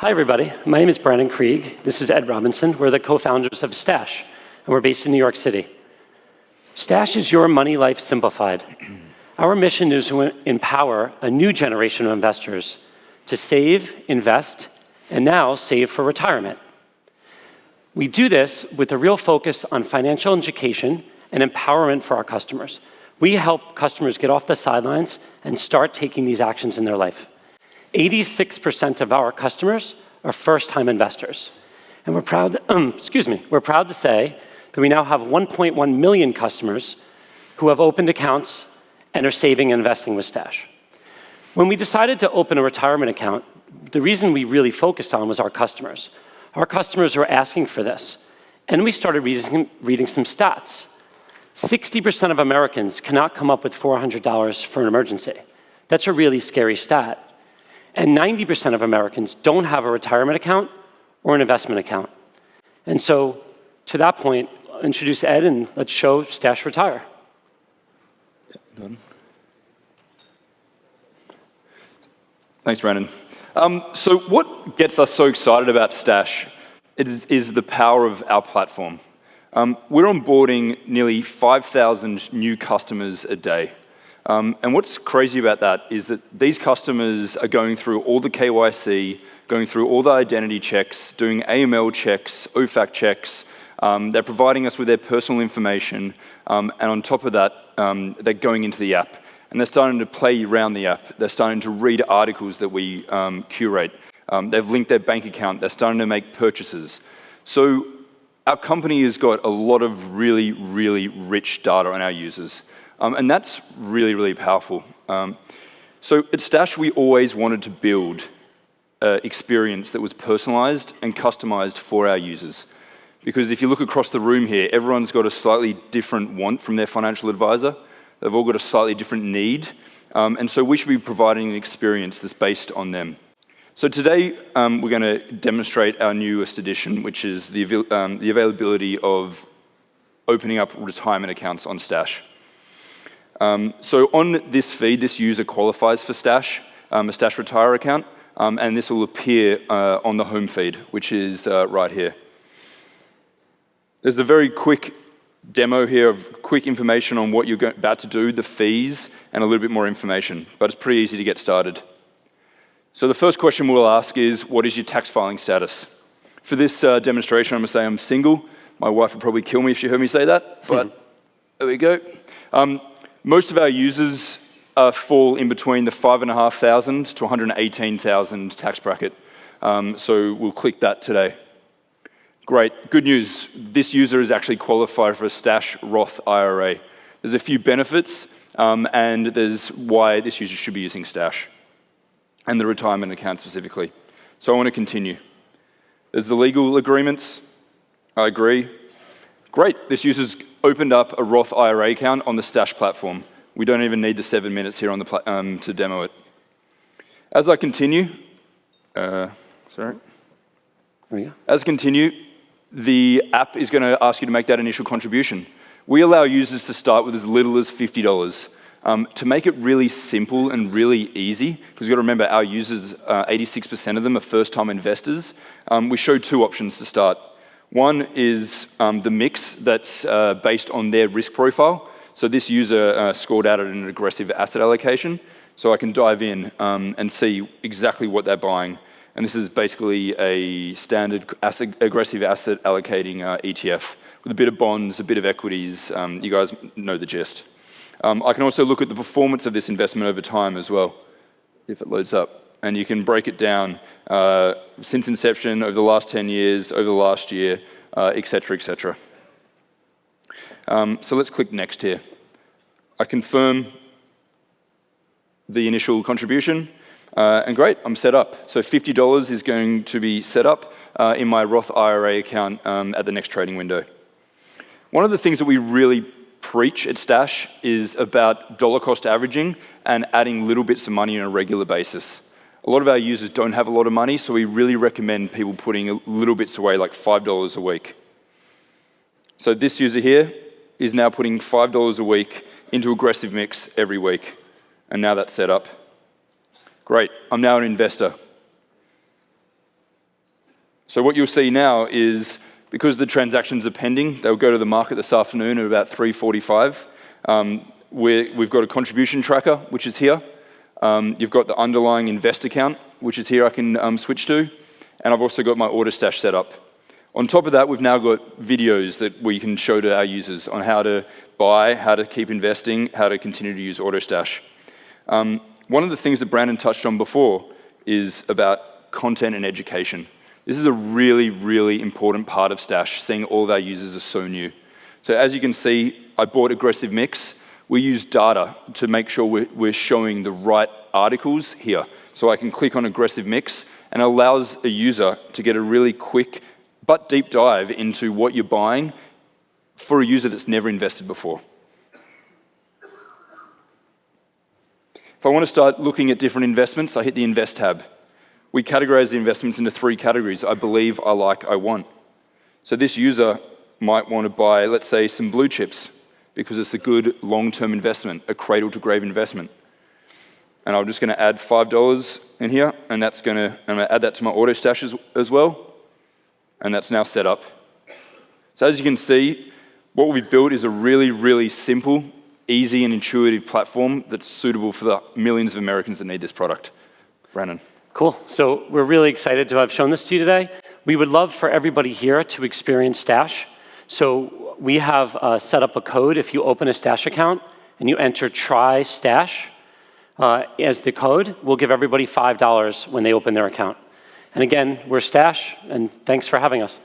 Hi, everybody. My name is Brandon Krieg. This is Ed Robinson. We're the co-founders of Stash, and we're based in New York City. Stash is your money life simplified. Our mission is to empower a new generation of investors to save, invest, and now save for retirement. We do this with a real focus on financial education and empowerment for our customers. We help customers get off the sidelines and start taking these actions in their life. 86% of our customers are first-time investors. And we're proud, we're proud to say that we now have 1.1 million customers who have opened accounts and are saving and investing with Stash. When we decided to open a retirement account, the reason we really focused on was our customers. Our customers were asking for this. And we started reading some stats. 60% of Americans cannot come up with $400 for an emergency. That's a really scary stat. And 90% of Americans don't have a retirement account or an investment account. And so, to that point, I'll introduce Ed and let's show Stash Retire. Thanks, Brandon. So what gets us so excited about Stash is the power of our platform. We're onboarding nearly 5,000 new customers a day. And what's crazy about that is that these customers are going through all the KYC, going through all the identity checks, doing AML checks, OFAC checks. They're providing us with their personal information. And on top of that, they're going into the app. And they're starting to play around the app. They're starting to read articles that we curate. They've linked their bank account. They're starting to make purchases. So our company has got a lot of really, really rich data on our users. And that's really, really powerful. So at Stash, we always wanted to build an experience that was personalized and customized for our users. Because if you look across the room here, everyone's got a slightly different want from their financial advisor. They've all got a slightly different need. And so we should be providing an experience that's based on them. So today, we're going to demonstrate our newest addition, which is the availability of opening up retirement accounts on Stash. So on this feed, this user qualifies for Stash, a Stash Retire account, and this will appear on the home feed, which is right here. There's a very quick demo here of quick information on what you're about to do, the fees, and a little bit more information, but it's pretty easy to get started. So the first question we'll ask is, what is your tax filing status? For this demonstration, I'm going to say I'm single. My wife would probably kill me if she heard me say that, but there we go. Most of our users fall in between the 5,500 to 118,000 tax bracket. So we'll click that today. Great, good news. This user is actually qualified for a Stash Roth IRA. There's a few benefits, and there's why this user should be using Stash, and the retirement account specifically. So I want to continue. There's the legal agreements. I agree. Great, this user's opened up a Roth IRA account on the Stash platform. We don't even need the 7 minutes here on the to demo it. As I continue, As I continue, the app is going to ask you to make that initial contribution. We allow users to start with as little as $50. To make it really simple and really easy, because you've got to remember our users, 86% of them are first-time investors, we show two options to start. One is the mix that's based on their risk profile. So this user scored out at an aggressive asset allocation. So I can dive in and see exactly what they're buying. And this is basically a standard aggressive asset allocating ETF with a bit of bonds, a bit of equities. You guys know the gist. I can also look at the performance of this investment over time as well, if it loads up. And you can break it down since inception, over the last 10 years, over the last year, et cetera, et cetera. So let's click next here. I confirm the initial contribution, and great, I'm set up. So $50 is going to be set up in my Roth IRA account at the next trading window. One of the things that we really preach at Stash is about dollar cost averaging and adding little bits of money on a regular basis. A lot of our users don't have a lot of money, so we really recommend people putting little bits away, like $5 a week. So this user here is now putting $5 a week into aggressive mix every week. And now that's set up. Great, I'm now an investor. So what you'll see now is, because the transactions are pending, they'll go to the market this afternoon at about 3:45. We've got a contribution tracker, which is here. You've got the underlying invest account, which is here I can switch to. And I've also got my order stash set up. On top of that, we've now got videos that we can show to our users on how to buy, how to keep investing, how to continue to use AutoStash. One of the things that Brandon touched on before is about content and education. This is a really, really important part of Stash, seeing all of our users are so new. So as you can see, I bought Aggressive Mix. We use data to make sure we're showing the right articles here. So I can click on Aggressive Mix, and it allows a user to get a really quick but deep dive into what you're buying for a user that's never invested before. If I want to start looking at different investments, I hit the Invest tab. We categorize the investments into 3 categories: I believe, I like, I want. So this user might want to buy, let's say, some blue chips, because it's a good long-term investment, a cradle-to-grave investment. And I'm just going to add $5 in here, and I'm going to add that to my auto stash as well, and that's now set up. So as you can see, what we've built is a really, really simple, easy and intuitive platform that's suitable for the millions of Americans that need this product. Brandon. Cool. So we're really excited to have shown this to you today. We would love for everybody here to experience Stash. So we have set up a code. If you open a Stash account and you enter try Stash as the code, we'll give everybody $5 when they open their account. And again, we're Stash, and thanks for having us.